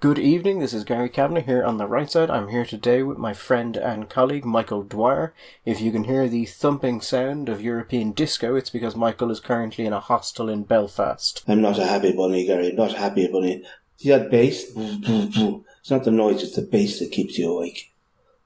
Good evening, this is Gary Kavanagh here on the right side. I'm here today with my friend and colleague Michael Dwyer. If you can hear the thumping sound of European disco, it's because Michael is currently in a hostel in Belfast. I'm not a happy bunny, Gary, not a happy bunny. See that bass? It's not the noise, it's the bass that keeps you awake.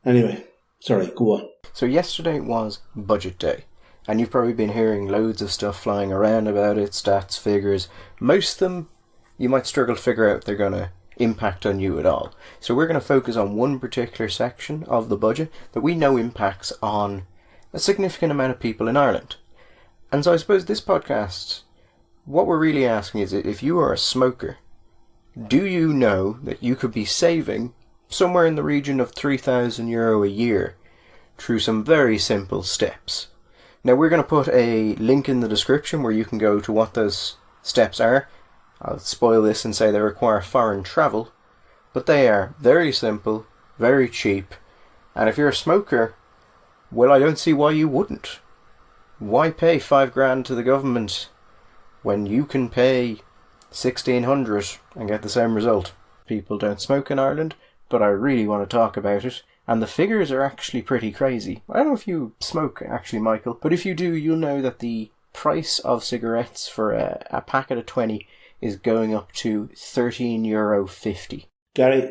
Anyway, sorry, go on. So yesterday was budget day, and you've probably been hearing loads of stuff flying around about it, stats, figures. Most of them, you might struggle to figure out if they're going to impact on you at all. So we're going to focus on one particular section of the budget that we know impacts on a significant amount of people in Ireland. And so I suppose this podcast, what we're really asking is, if you are a smoker, do you know that you could be saving somewhere in the region of €3,000 a year through some very simple steps? Now we're going to put a link in the description where you can go to what those steps are. I'll spoil this and say they require foreign travel, but they are very simple, very cheap, and if you're a smoker, well, I don't see why you wouldn't. Why pay $5,000 to the government when you can pay $1,600 and get the same result? People don't smoke in Ireland, but I really want to talk about it, and the figures are actually pretty crazy. I don't know if you smoke, actually, Michael, but if you do, you'll know that the price of cigarettes for a packet of 20 is going up to €13.50. Gary,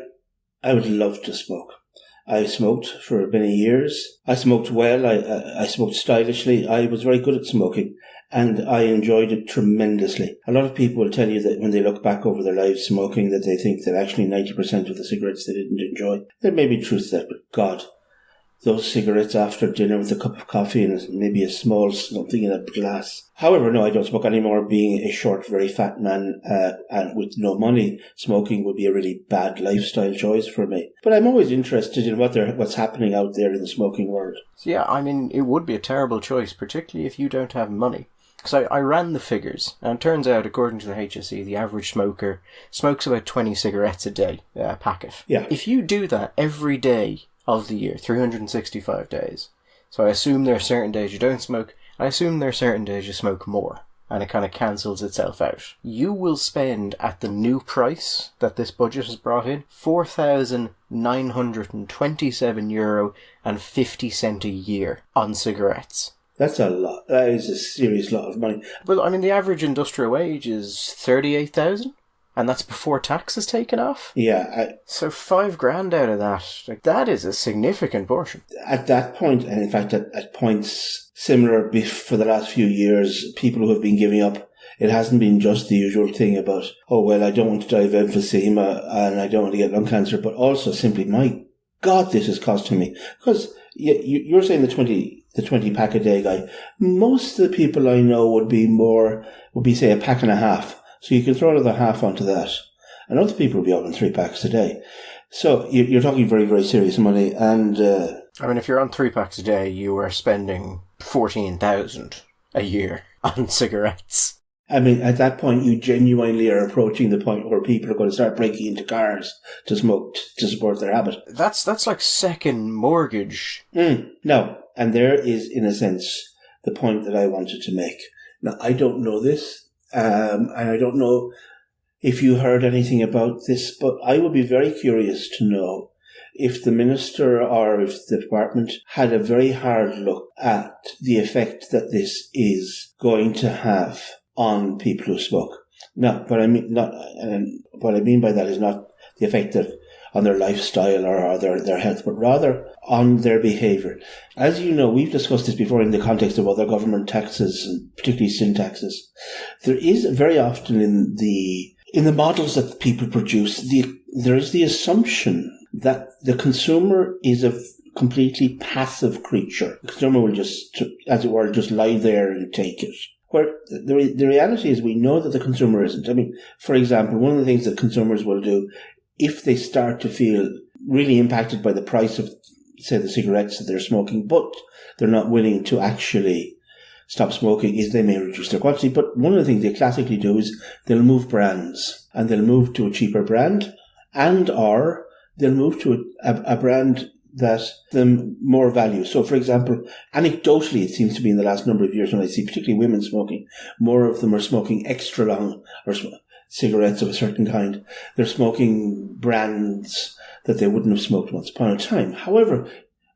I would love to smoke. I smoked for many years. I smoked well. I smoked stylishly. I was very good at smoking, and I enjoyed it tremendously. A lot of people will tell you that when they look back over their lives smoking, that they think that actually 90% of the cigarettes they didn't enjoy. There may be truth to that, but God, those cigarettes after dinner with a cup of coffee and maybe a small something in a glass. However, no, I don't smoke anymore. Being a short, very fat man and with no money, smoking would be a really bad lifestyle choice for me. But I'm always interested in what's happening out there in the smoking world. So yeah, I mean, it would be a terrible choice, particularly if you don't have money. Because I ran the figures, and it turns out, according to the HSE, the average smoker smokes about 20 cigarettes a day, a packet. Yeah. If you do that every day of the year, 365 days. So I assume there are certain days you don't smoke, I assume there are certain days you smoke more, and it kind of cancels itself out. You will spend, at the new price that this budget has brought in, €4,927.50 a year on cigarettes. That's a lot. That is a serious lot of money. Well, I mean, the average industrial wage is 38,000. And that's before tax is taken off? Yeah. So $5,000 out of that, that is a significant portion. At that point, and in fact at points similar for the last few years, people who have been giving up, it hasn't been just the usual thing about, oh, well, I don't want to die of emphysema and I don't want to get lung cancer, but also simply, my God, this is costing me. Because you're saying the 20 pack a day guy. Most of the people I know would be say a pack and a half. So you can throw another half onto that. And other people will be out on 3 packs a day. So you're talking very, very serious money. And I mean, if you're on 3 packs a day, you are spending 14,000 a year on cigarettes. I mean, at that point, you genuinely are approaching the point where people are going to start breaking into cars to smoke to support their habit. That's like second mortgage. No. And there is, in a sense, the point that I wanted to make. Now, I don't know this. And I don't know if you heard anything about this, but I would be very curious to know if the minister or if the department had a very hard look at the effect that this is going to have on people who smoke. Now, what I mean by that is not the effect that on their lifestyle or their health, but rather on their behaviour. As you know, we've discussed this before in the context of other government taxes, and particularly sin taxes. There is very often in the models that people produce, there is the assumption that the consumer is a completely passive creature. The consumer will just, as it were, just lie there and take it. Where the reality is we know that the consumer isn't. I mean, for example, one of the things that consumers will do if they start to feel really impacted by the price of, say, the cigarettes that they're smoking, but they're not willing to actually stop smoking, is they may reduce their quantity. But one of the things they classically do is they'll move brands, and they'll move to a cheaper brand, or they'll move to a brand that them more value. So, for example, anecdotally, it seems to be in the last number of years when I see particularly women smoking, more of them are smoking extra long, or cigarettes of a certain kind. They're smoking brands that they wouldn't have smoked once upon a time. However,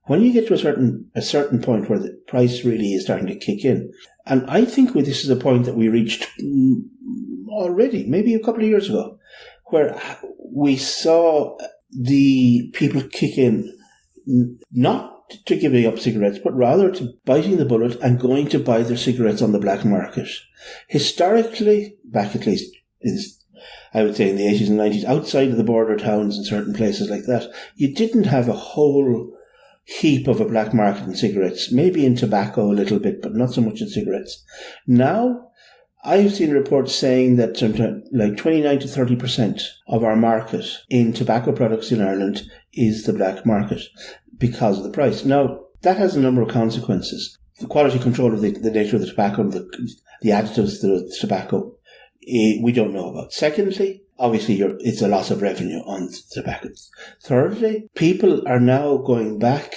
when you get to a certain point where the price really is starting to kick in, and I think this is a point that we reached already, maybe a couple of years ago, where we saw the people kick in, not to giving up cigarettes, but rather to biting the bullet and going to buy their cigarettes on the black market. Historically, back at least, I would say in the 80s and 90s, outside of the border towns and certain places like that, you didn't have a whole heap of a black market in cigarettes, maybe in tobacco a little bit, but not so much in cigarettes. Now, I've seen reports saying that like 29 to 30% of our market in tobacco products in Ireland is the black market because of the price. Now, that has a number of consequences. The quality control of the nature of the tobacco, the additives to the tobacco, we don't know about. Secondly, obviously, it's a loss of revenue on tobacco. Thirdly, people are now going back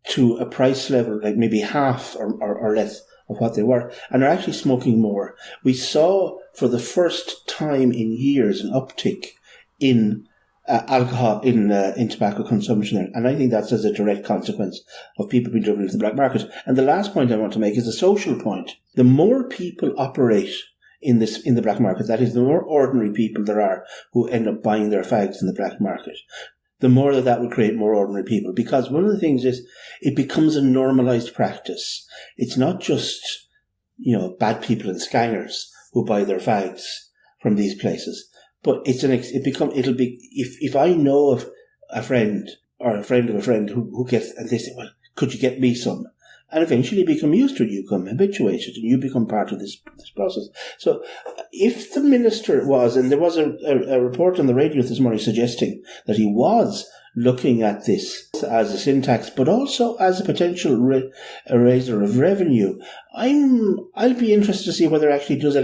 to a price level like maybe half or less of what they were, and are actually smoking more. We saw for the first time in years an uptick in alcohol in tobacco consumption, and I think that's as a direct consequence of people being driven into the black market. And the last point I want to make is a social point. The more people operate in the black market, that is, the more ordinary people there are who end up buying their fags in the black market, the more that will create more ordinary people. Because one of the things is, it becomes a normalized practice. It's not just, bad people and scangers who buy their fags from these places, but it'll be, if I know of a friend or a friend of a friend who gets, and they say, well, could you get me some? And eventually become used to it, you become habituated, and you become part of this process. So if the minister was, and there was a report on the radio this morning suggesting that he was looking at this as a sin tax, but also as a potential raiser of revenue, I'll be interested to see whether it actually does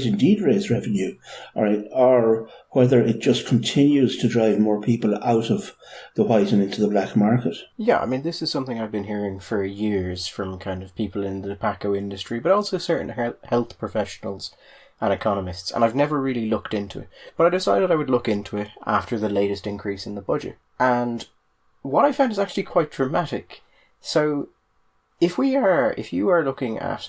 indeed raise revenue, or whether it just continues to drive more people out of the white and into the black market. Yeah, I mean, this is something I've been hearing for years from kind of people in the tobacco industry, but also certain health professionals and economists, and I've never really looked into it. But I decided I would look into it after the latest increase in the budget. And what I found is actually quite dramatic. So, if you are looking at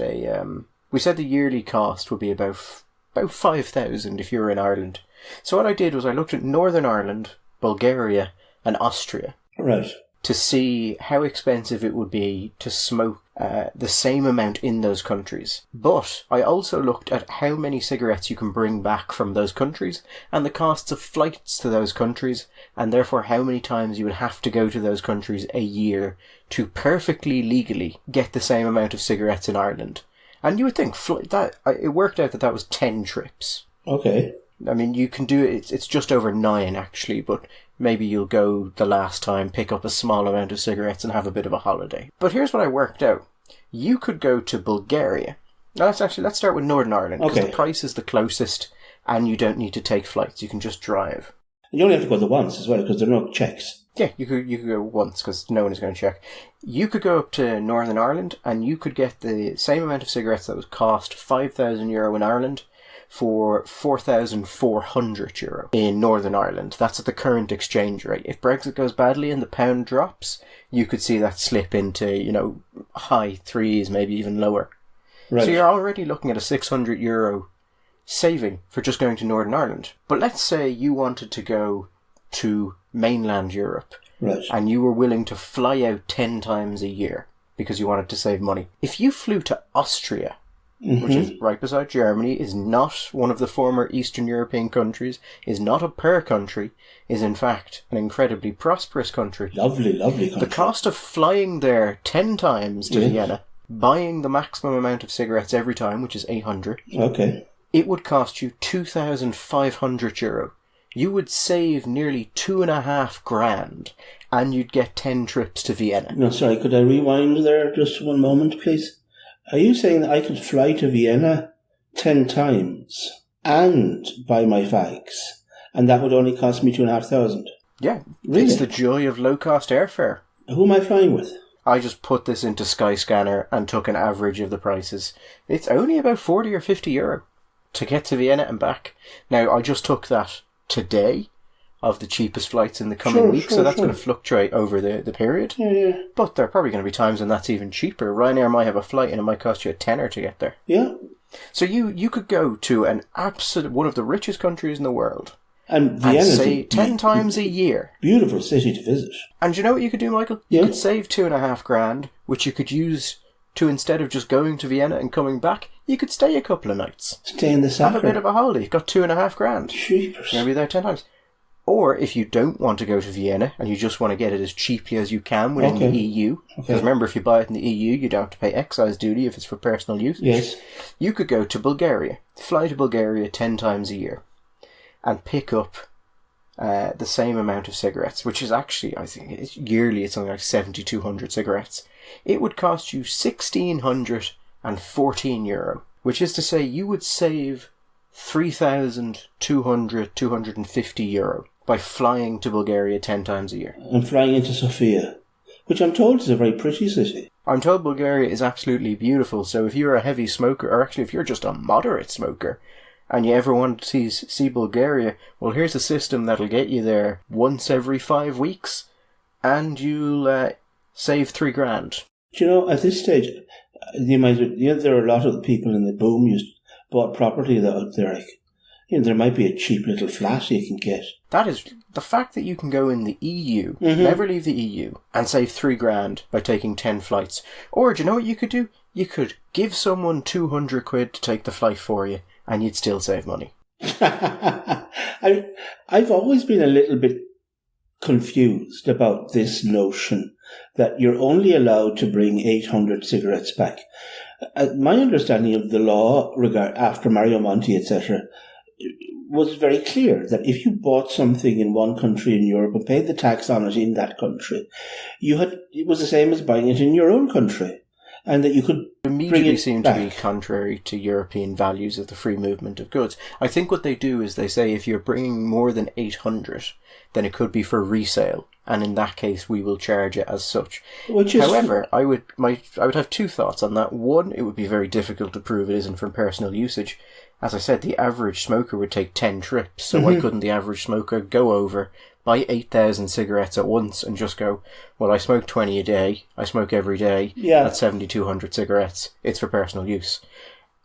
we said the yearly cost would be about 5,000 if you were in Ireland. So what I did was I looked at Northern Ireland, Bulgaria, and Austria. Right. To see how expensive it would be to smoke the same amount in those countries. But I also looked at how many cigarettes you can bring back from those countries and the costs of flights to those countries, and therefore how many times you would have to go to those countries a year to perfectly legally get the same amount of cigarettes in Ireland. And you would think it worked out that was 10 trips. Okay. I mean, you can do it. It's just over 9 actually, but maybe you'll go the last time, pick up a small amount of cigarettes and have a bit of a holiday. But here's what I worked out. You could go to Bulgaria. Now let's start with Northern Ireland, because the price is the closest and you don't need to take flights. You can just drive. And you only have to go there once as well, because there are no checks. Yeah, you could go once because no one is going to check. You could go up to Northern Ireland and you could get the same amount of cigarettes that would cost €5,000 in Ireland for €4,400 in Northern Ireland. That's at the current exchange rate. If Brexit goes badly and the pound drops, you could see that slip into, high threes, maybe even lower. Right. So you're already looking at a €600 saving for just going to Northern Ireland. But let's say you wanted to go to mainland Europe, right, and you were willing to fly out 10 times a year because you wanted to save money. If you flew to Austria, which is right beside Germany, is not one of the former Eastern European countries, is not a poor country, is in fact an incredibly prosperous country. Lovely, lovely country. The cost of flying there 10 times to Vienna, buying the maximum amount of cigarettes every time, which is 800, okay, it would cost you €2,500. You would save nearly 2.5 grand, and you'd get 10 trips to Vienna. No, sorry, could I rewind there just one moment, please? Are you saying that I could fly to Vienna 10 times and buy my fags, and that would only cost me 2,500? Yeah, really? It's the joy of low-cost airfare. Who am I flying with? I just put this into Skyscanner and took an average of the prices. It's only about €40 or €50 to get to Vienna and back. Now, I just took that today of the cheapest flights in the coming week, so that's going to fluctuate over the period. Yeah. But there are probably going to be times when that's even cheaper. Ryanair might have a flight and it might cost you a tenner to get there. Yeah. So you could go to one of the richest countries in the world and Vienna say 10 times a year. Beautiful city to visit. And you know what you could do, Michael? You could save $2,500, which you could use to, instead of just going to Vienna and coming back, you could stay a couple of nights. Stay in the summer. Have a bit of a holiday. You've got $2,500. Cheapers. You're going to be there 10 times. Or if you don't want to go to Vienna and you just want to get it as cheaply as you can within the EU, because remember, if you buy it in the EU, you don't have to pay excise duty if it's for personal use. Yes. You could go to Bulgaria, fly to Bulgaria 10 times a year, and pick up the same amount of cigarettes, which is actually, I think, yearly it's something like 7,200 cigarettes. It would cost you €1,614, which is to say you would save €3,250 by flying to Bulgaria 10 times a year. And flying into Sofia, which I'm told is a very pretty city. I'm told Bulgaria is absolutely beautiful, so if you're a heavy smoker, or actually if you're just a moderate smoker, and you ever want to see Bulgaria, well, here's a system that'll get you there once every 5 weeks, and you'll save $3,000. Do you know, at this stage, there are a lot of people in the boom bought property that they're like, there might be a cheap little flat you can get. That is the fact that you can go in the EU, never leave the EU, and save $3,000 by taking 10 flights. Or do you know what you could do? You could give someone £200 to take the flight for you, and you'd still save money. I've always been a little bit confused about this notion that you're only allowed to bring 800 cigarettes back. My understanding of the law after Mario Monti, etc., was very clear that if you bought something in one country in Europe and paid the tax on it in that country, it was the same as buying it in your own country, and that you could immediately seem to be contrary to European values of the free movement of goods. I think what they do is they say if you're bringing more than 800, then it could be for resale, and in that case we will charge it as such. However, I would have two thoughts on that. One, it would be very difficult to prove it isn't from personal usage. As I said, the average smoker would take 10 trips, so why couldn't the average smoker go over, buy 8,000 cigarettes at once and just go, well, I smoke 20 a day, I smoke every day, that's 7,200 cigarettes, it's for personal use.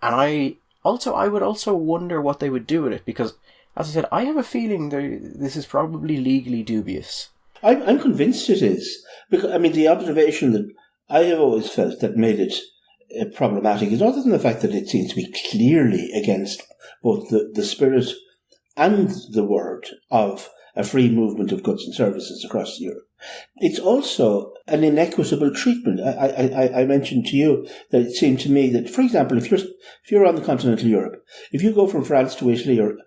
And I would also wonder what they would do with it, because, as I said, I have a feeling this is probably legally dubious. I'm convinced it is. Because, the observation that I have always felt that made it problematic is, other than the fact that it seems to be clearly against both the spirit and the word of a free movement of goods and services across Europe, it's also an inequitable treatment. I mentioned to you that it seemed to me that, for example, if you're on the continental Europe, if you go from France to Italy or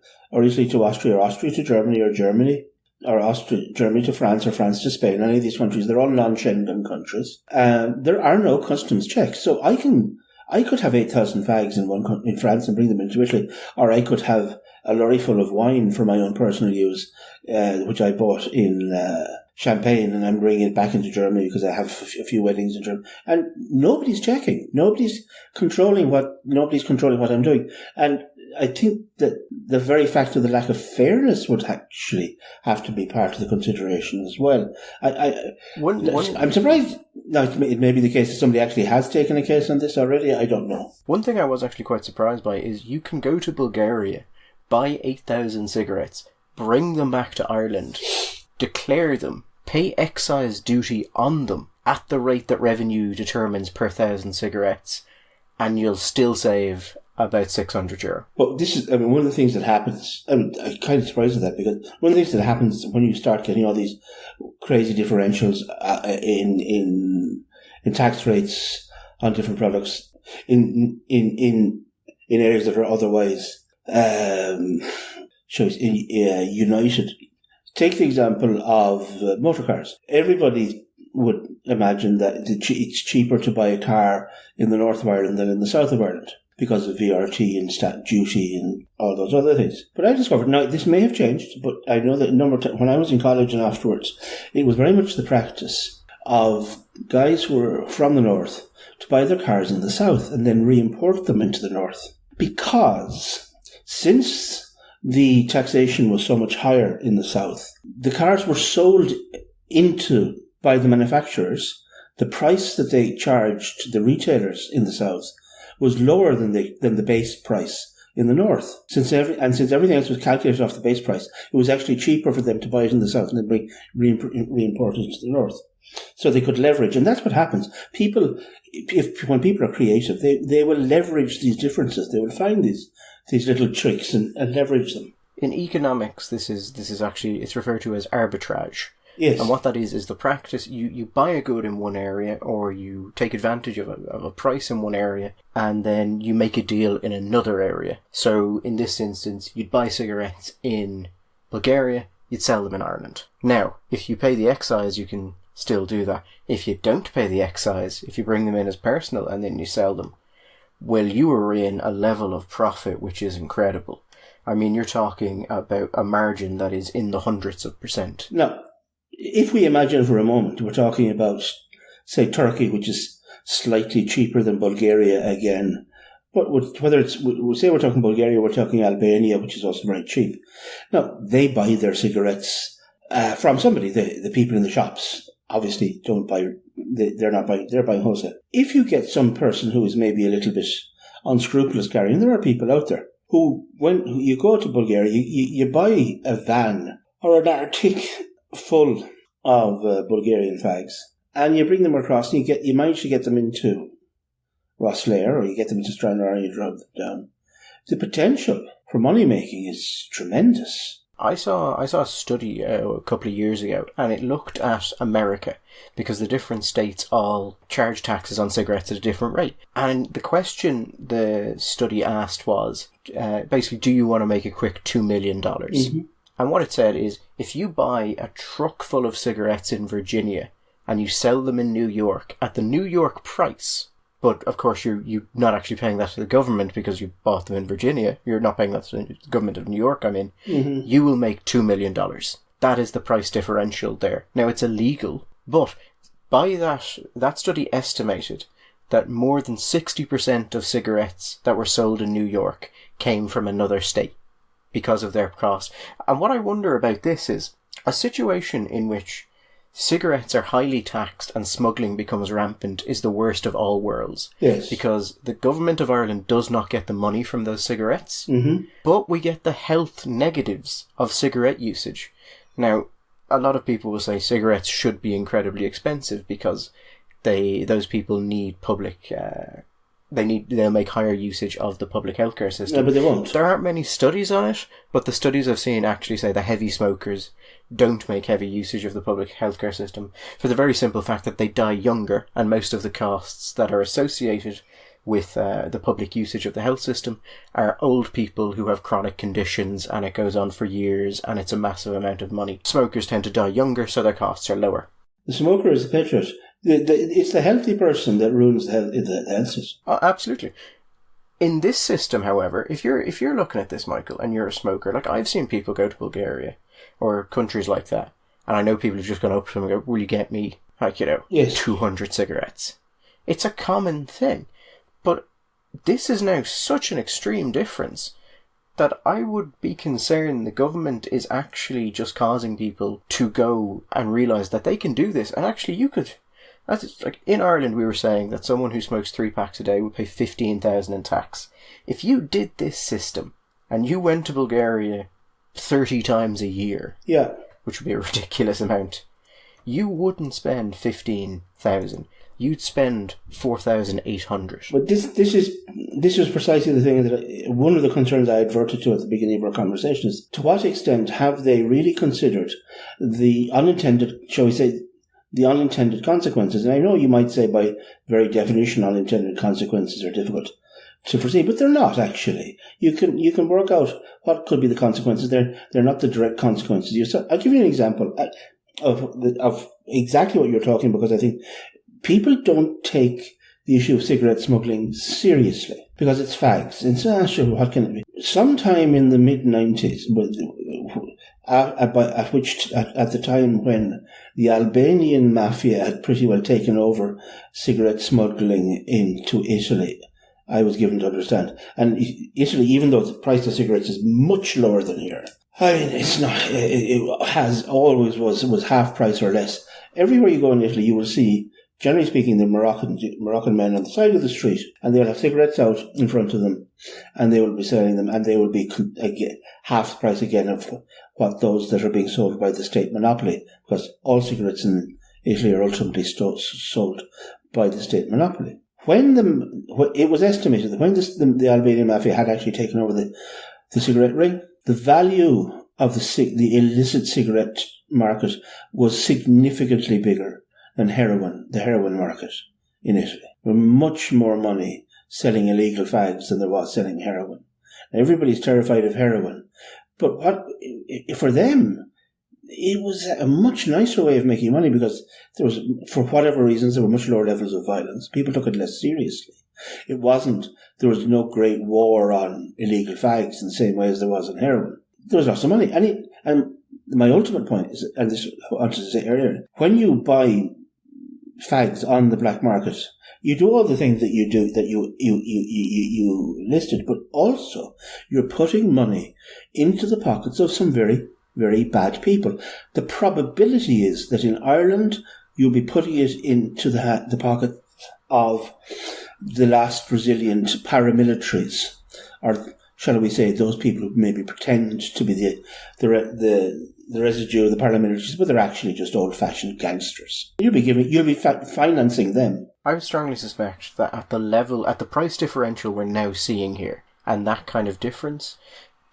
Italy to Austria, or Austria to Germany, or Germany to France, or France to Spain, any of these countries, they're all non-Schengen countries. There are no customs checks. So I could have 8,000 fags in France and bring them into Italy, or I could have a lorry full of wine for my own personal use, which I bought in Champagne, and I'm bringing it back into Germany because I have a few weddings in Germany. And nobody's checking. Nobody's controlling what I'm doing. And I think that the very fact of the lack of fairness would actually have to be part of the consideration as well. I'm surprised. Now, it may be the case that somebody actually has taken a case on this already. I don't know. One thing I was actually quite surprised by is you can go to Bulgaria, buy 8,000 cigarettes, bring them back to Ireland, declare them, pay excise duty on them at the rate that revenue determines per 1,000 cigarettes, and you'll still save about €600. Well, this is, one of the things that happens, I'm kind of surprised at that, because one of the things that happens when you start getting all these crazy differentials in tax rates on different products in areas that are otherwise united. Take the example of motor cars. Everybody would imagine that it's cheaper to buy a car in the north of Ireland than in the south of Ireland, because of VRT and stamp duty and all those other things. But I discovered, now this may have changed, but I know that when I was in college and afterwards, it was very much the practice of guys who were from the north to buy their cars in the south and then re-import them into the north. Because Since the taxation was so much higher in the south, the cars were sold into by the manufacturers. The price that they charged the retailers in the south was lower than the base price in the north. Since everything else was calculated off the base price, it was actually cheaper for them to buy it in the south and then re-import it to the north. So they could leverage, and that's what happens. People, when people are creative, they will leverage these differences. They will find these little tricks and leverage them. In economics, this is actually, it's referred to as arbitrage. Yes. And what that is the practice, you buy a good in one area, or you take advantage of a price in one area, and then you make a deal in another area. So in this instance, you'd buy cigarettes in Bulgaria, you'd sell them in Ireland. Now, if you pay the excise, you can still do that. If you don't pay the excise, if you bring them in as personal and then you sell them, well, you are in a level of profit which is incredible. I mean, you're talking about a margin that is in the hundreds of percent. Now, if we imagine for a moment, we're talking about, say, Turkey, which is slightly cheaper than Bulgaria again. But whether it's, say we're talking Bulgaria, we're talking Albania, which is also very cheap. Now, they buy their cigarettes from somebody. The people in the shops obviously don't buy, they're not buying, they're buying wholesale. If you get some person who is maybe a little bit unscrupulous carrying, there are people out there who, when you go to Bulgaria, you buy a van or an Arctic full of Bulgarian fags, and you bring them across, and you manage to get them into Rosslare, or you get them into Stranraer, and you drive them down. The potential for money making is tremendous. I saw a study a couple of years ago, and it looked at America, because the different states all charge taxes on cigarettes at a different rate. And the question the study asked was, basically, do you want to make a quick $2 million? Mm-hmm. And what it said is, if you buy a truck full of cigarettes in Virginia and you sell them in New York at the New York price, but of course you're not actually paying that to the government because you bought them in Virginia, you're not paying that to the government of New York, mm-hmm. You will make $2 million. That is the price differential there. Now, it's illegal, but by that study estimated that more than 60% of cigarettes that were sold in New York came from another state, because of their cost. And what I wonder about this is a situation in which cigarettes are highly taxed and smuggling becomes rampant is the worst of all worlds. Yes. Because the government of Ireland does not get the money from those cigarettes, mm-hmm. but we get the health negatives of cigarette usage. Now, a lot of people will say cigarettes should be incredibly expensive because those people need public they'll make higher usage of the public healthcare system. No, but they won't. There aren't many studies on it, but the studies I've seen actually say the heavy smokers don't make heavy usage of the public healthcare system for the very simple fact that they die younger, and most of the costs that are associated with the public usage of the health system are old people who have chronic conditions, and it goes on for years, and it's a massive amount of money. Smokers tend to die younger, so their costs are lower. The smoker is the patriot. It's the healthy person that ruins the health system. Oh, absolutely. In this system, however, if you're looking at this, Michael, and you're a smoker, like I've seen people go to Bulgaria or countries like that, and I know people have just gone up to them and go, will you get me, yes. 200 cigarettes? It's a common thing. But this is now such an extreme difference that I would be concerned the government is actually just causing people to go and realise that they can do this. And actually you could... Like in Ireland, we were saying that someone who smokes 3 packs a day would pay 15,000 in tax. If you did this system and you went to Bulgaria 30 times a year, yeah, which would be a ridiculous amount, you wouldn't spend 15,000. You'd spend 4,800. But this is precisely the thing that one of the concerns I adverted to at the beginning of our conversation is, to what extent have they really considered the unintended, shall we say, the unintended consequences? And I know you might say by very definition unintended consequences are difficult to foresee, but they're not actually. You can work out what could be the consequences. They're not the direct consequences. I'll give you an example of exactly what you're talking, because I think people don't take the issue of cigarette smuggling seriously because it's fags. And so, sure, what can it be? Sometime in the mid-90s, at the time when the Albanian mafia had pretty well taken over cigarette smuggling into Italy, I was given to understand. And Italy, even though the price of cigarettes is much lower than here, I mean, it's not. It has always was half price or less. Everywhere you go in Italy, you will see, generally speaking, the Moroccan men on the side of the street, and they'll have cigarettes out in front of them, and they will be selling them, and they will be half the price again of what those that are being sold by the state monopoly, because all cigarettes in Italy are ultimately sold by the state monopoly. It was estimated that when the Albanian mafia had actually taken over the cigarette ring, the value of the illicit cigarette market was significantly bigger than the heroin market in Italy. There was much more money selling illegal fags than there was selling heroin. Now, everybody's terrified of heroin, but for them, it was a much nicer way of making money because for whatever reasons, there were much lower levels of violence. People took it less seriously. There was no great war on illegal fags in the same way as there was on heroin. There was lots of money. And my ultimate point is, and this I wanted to say earlier, when you buy fags on the black market, you do all the things that you do, that you listed, but also you're putting money into the pockets of some very, very bad people. The probability is that in Ireland, you'll be putting it into the pocket of the last Brazilian paramilitaries, or shall we say, those people who maybe pretend to be the residue of the paramilitaries, but they're actually just old-fashioned gangsters. You'll be financing them. I would strongly suspect that at the price differential we're now seeing here, and that kind of difference,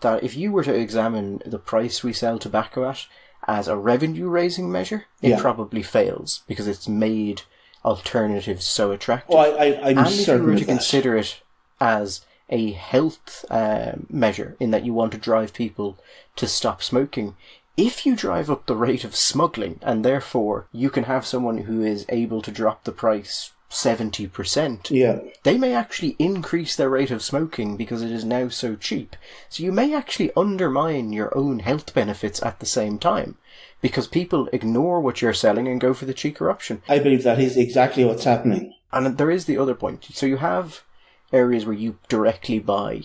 that if you were to examine the price we sell tobacco at as a revenue-raising measure, it probably fails, because it's made alternatives so attractive. Oh, I'm and certain if you were of to that. consider it as a health measure, in that you want to drive people to stop smoking, if you drive up the rate of smuggling, and therefore you can have someone who is able to drop the price 70%, they may actually increase their rate of smoking because it is now so cheap. So you may actually undermine your own health benefits at the same time, because people ignore what you're selling and go for the cheaper option. I believe that is exactly what's happening. And there is the other point. So you have areas where you directly buy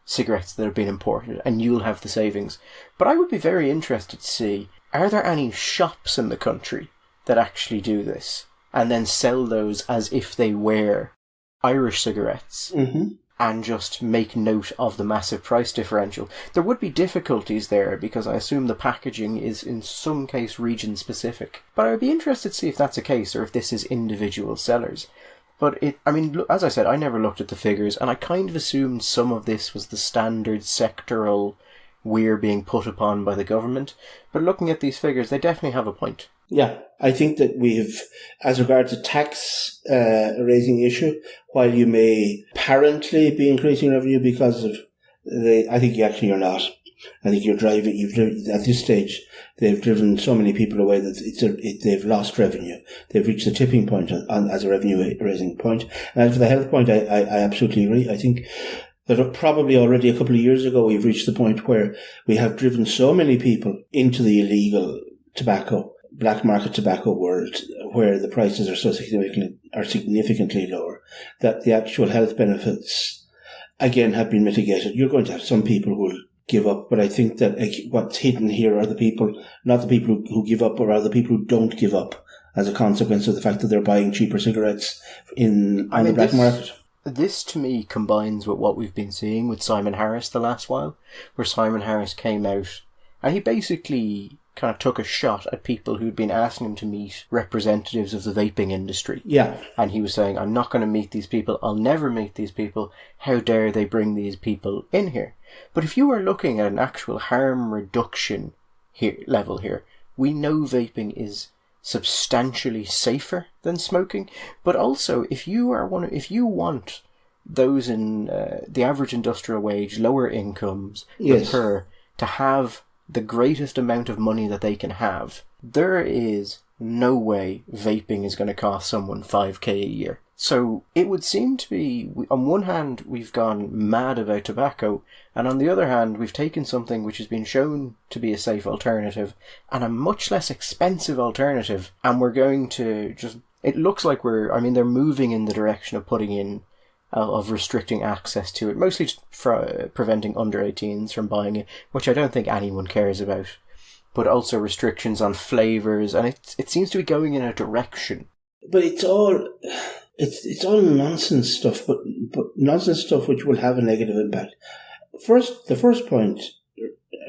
cigarettes that have been imported, and you'll have the savings. But I would be very interested to see, are there any shops in the country that actually do this, and then sell those as if they were Irish cigarettes, and just make note of the massive price differential? There would be difficulties there, because I assume the packaging is in some case region specific. But I would be interested to see if that's a case, or if this is individual sellers. But as I said, I never looked at the figures, and I kind of assumed some of this was the standard sectoral we're being put upon by the government. But looking at these figures, they definitely have a point. Yeah, I think that as regards to tax raising issue, while you may apparently be increasing revenue because of I think you're not. I think at this stage, they've driven so many people away that they've lost revenue. They've reached the tipping point as a revenue raising point. And as for the health point, I absolutely agree. I think that probably already a couple of years ago, we've reached the point where we have driven so many people into the illegal tobacco, black market tobacco world, where the prices are significantly lower, that the actual health benefits, again, have been mitigated. You're going to have some people who will give up, but I think that what's hidden here are the people, not the people who give up, but rather the people who don't give up as a consequence of the fact that they're buying cheaper cigarettes on the black market. This, to me, combines with what we've been seeing with Simon Harris the last while, where Simon Harris came out and he basically kind of took a shot at people who'd been asking him to meet representatives of the vaping industry. Yeah. And he was saying, I'm not going to meet these people. I'll never meet these people. How dare they bring these people in here? But if you are looking at an actual harm reduction level here, we know vaping is substantially safer than smoking. But also, if you want those in the average industrial wage, lower incomes, to have the greatest amount of money that they can have, there is no way vaping is going to cost someone $5,000 a year. So it would seem to be, on one hand, we've gone mad about tobacco, and on the other hand, we've taken something which has been shown to be a safe alternative, and a much less expensive alternative, and we're going to just, it looks like they're moving in the direction of putting in of restricting access to it, mostly for preventing under 18s from buying it, which I don't think anyone cares about, but also restrictions on flavours, and it seems to be going in a direction. But it's all nonsense stuff, but nonsense stuff which will have a negative impact. The first point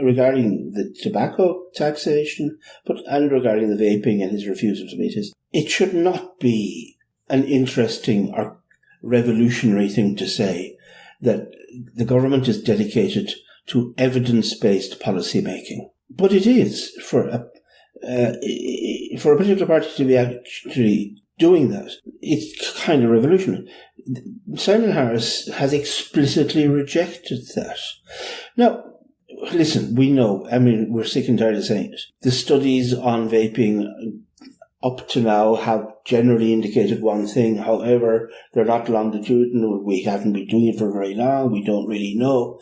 regarding the tobacco taxation, and regarding the vaping and his refusal to meet it should not be an interesting or revolutionary thing to say that the government is dedicated to evidence-based policy making. But it is for a particular party to be actually doing that. It's kind of revolutionary. Simon Harris has explicitly rejected that. Now, listen, we know, we're sick and tired of saying it. The studies on vaping up to now have generally indicated one thing. However, they're not longitudinal. We haven't been doing it for very long. We don't really know.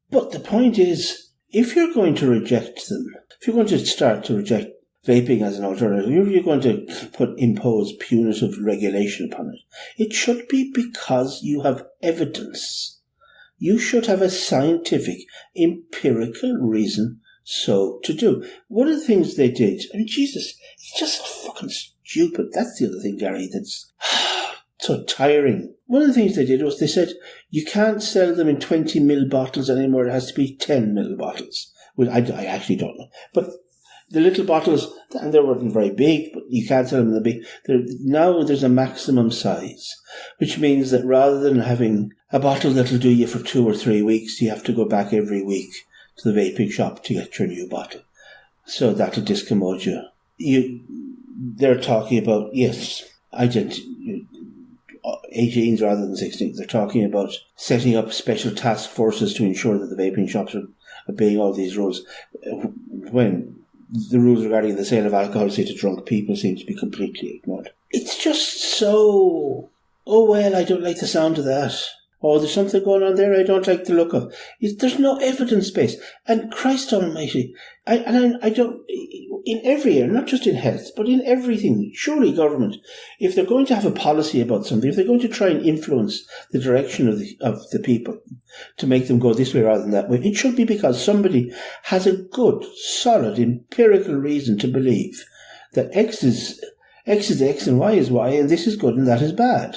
But the point is, if you're going to reject them, if you're going to start to reject vaping as an alternative, if you're going to impose punitive regulation upon it, it should be because you have evidence. You should have a scientific, empirical reason so to do. One of the things they did, Jesus, it's just so fucking stupid. That's the other thing, Gary, that's so tiring. One of the things they did was they said, you can't sell them in 20 ml bottles anymore. It has to be 10 ml bottles. Well, I actually don't know. But the little bottles, and they weren't very big, but you can't sell them in the big. Now there's a maximum size, which means that rather than having a bottle that'll do you for 2 or 3 weeks, you have to go back every week to the vaping shop to get your new bottle. So that'll discommode you. They're talking about, yes, 18s rather than 16s. They're talking about setting up special task forces to ensure that the vaping shops are obeying all these rules, when the rules regarding the sale of alcohol, say, to drunk people seem to be completely ignored. It's just so, I don't like the sound of that. Oh, there's something going on there I don't like the look of. There's no evidence base. And Christ almighty, I don't, in every area, not just in health, but in everything, surely government, if they're going to have a policy about something, if they're going to try and influence the direction of the people to make them go this way rather than that way, it should be because somebody has a good, solid, empirical reason to believe that X is X and Y is Y, and this is good and that is bad.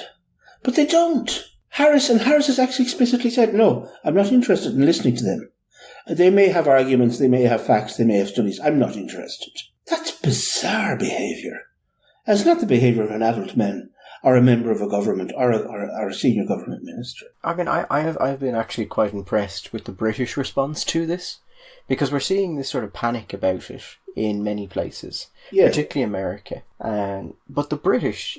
But they don't. Harris has actually explicitly said, no, I'm not interested in listening to them. They may have arguments, they may have facts, they may have studies. I'm not interested. That's bizarre behaviour. And it's not the behaviour of an adult man or a member of a government or a senior government minister. I mean, I've been actually quite impressed with the British response to this, because we're seeing this sort of panic about it in many places, particularly America. But the British,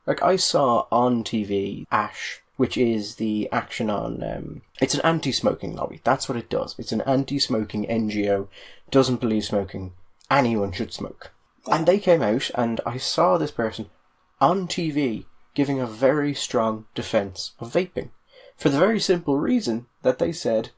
like I saw on TV, ASH, which is the Action on, it's an anti-smoking lobby. That's what it does. It's an anti-smoking NGO, doesn't believe smoking. Anyone should smoke. And they came out, and I saw this person on TV giving a very strong defence of vaping, for the very simple reason that they said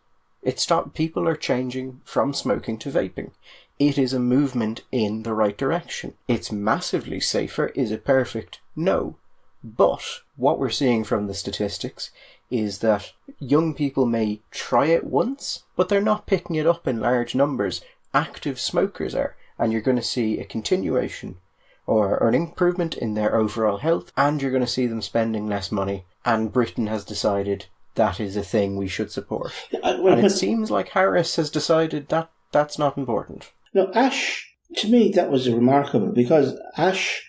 people are changing from smoking to vaping. It is a movement in the right direction. It's massively safer. Is it perfect? No. But what we're seeing from the statistics is that young people may try it once, but they're not picking it up in large numbers. Active smokers are, and you're going to see a continuation or an improvement in their overall health, and you're going to see them spending less money, and Britain has decided that is a thing we should support. And it seems like Harris has decided that that's not important. No, ASH, to me, that was remarkable, because ASH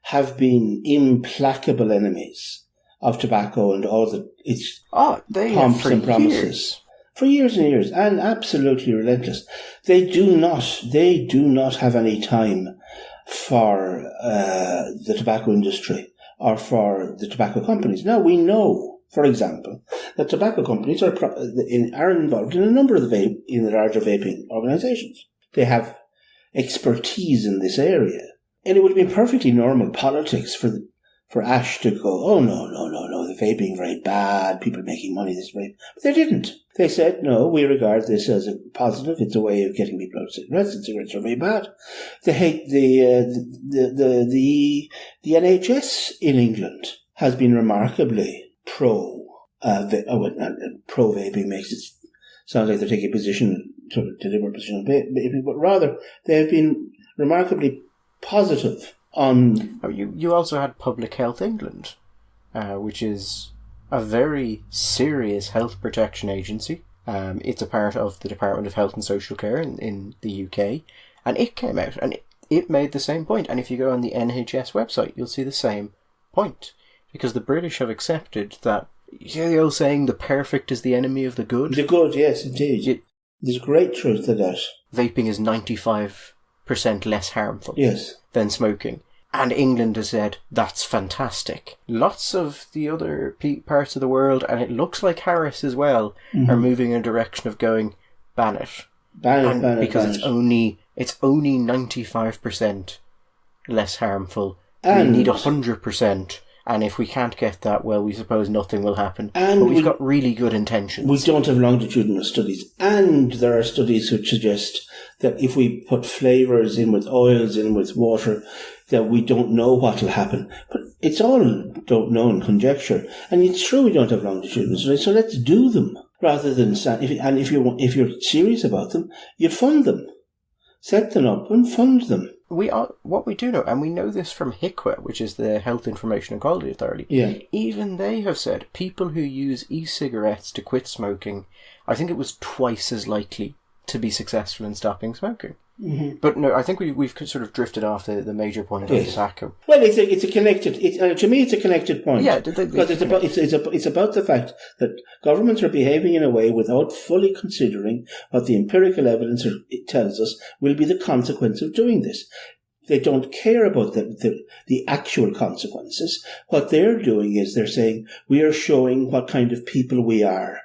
have been implacable enemies of tobacco and all its pomps and promises. For years and years, and absolutely relentless. They do not have any time for the tobacco industry or for the tobacco companies. Now, we know, for example, that tobacco companies are involved in a number of the larger vaping organisations. They have expertise in this area. And it would have been perfectly normal politics for ASH to go, oh, no, the vaping very bad, people making money this way. But they didn't. They said, no, we regard this as a positive. It's a way of getting people out of cigarettes, and cigarettes are very bad. They hate the NHS in England has been remarkably pro vaping makes it sound like they're taking a position, sort of deliberate position on vaping, but rather they have been remarkably positive on. You also had Public Health England, which is a very serious health protection agency. It's a part of the Department of Health and Social Care in the UK, and it came out and it made the same point. And if you go on the NHS website, you'll see the same point, because the British have accepted that. You see the old saying, the perfect is the enemy of the good? The good, yes, indeed. There's great truth to that. Vaping is 95% less harmful than smoking. And England has said, that's fantastic. Lots of the other parts of the world, and it looks like Harris as well, are moving in a direction of going, ban it. Ban it. Because it's only 95% less harmful. And we need 100%. And if we can't get that, well, we suppose nothing will happen. And but we've got really good intentions. We don't have longitudinal studies. And there are studies which suggest that if we put flavours in with oils, in with water, that we don't know what will happen. But it's all don't know and conjecture. And it's true we don't have longitudinal studies, so let's do them. Rather than, if you're serious about them, you'd fund them. Set them up and fund them. What we do know, and we know this from HIQA, which is the Health Information and Quality Authority, even they have said people who use e-cigarettes to quit smoking, I think it was twice as likely to be successful in stopping smoking. Mm-hmm. But no, I think we've sort of drifted off the major point of tobacco. Well, it's a connected. To me, it's a connected point. Yeah, because it's about the fact that governments are behaving in a way without fully considering what the empirical evidence tells us will be the consequence of doing this. They don't care about the actual consequences. What they're doing is they're saying we are showing what kind of people we are.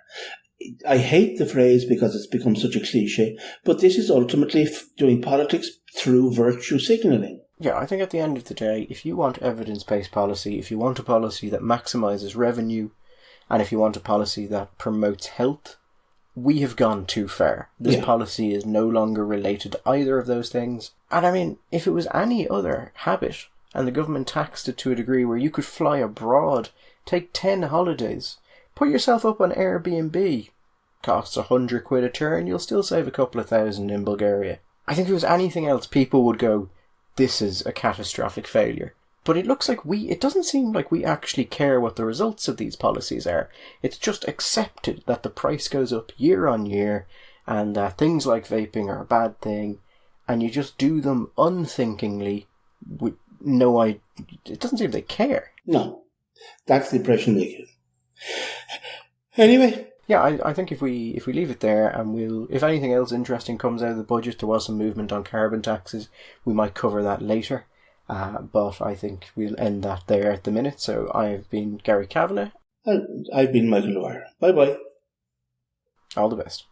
I hate the phrase because it's become such a cliche, but this is ultimately doing politics through virtue signalling. Yeah, I think at the end of the day, if you want evidence-based policy, if you want a policy that maximises revenue, and if you want a policy that promotes health, we have gone too far. This policy is no longer related to either of those things. And I mean, if it was any other habit, and the government taxed it to a degree where you could fly abroad, take 10 holidays, put yourself up on Airbnb, costs £100 a turn, you'll still save a couple of thousand in Bulgaria. I think if it was anything else, people would go, this is a catastrophic failure. But it looks like it doesn't seem like we actually care what the results of these policies are. It's just accepted that the price goes up year on year, and that things like vaping are a bad thing, and you just do them unthinkingly with no idea. It doesn't seem they care. No. That's the impression they give. Anyway. Yeah, I think if we leave it there, and if anything else interesting comes out of the budget, there was some movement on carbon taxes, we might cover that later. But I think we'll end that there at the minute. So I've been Gary Kavanagh. And I've been Michael Dwyer. Bye-bye. All the best.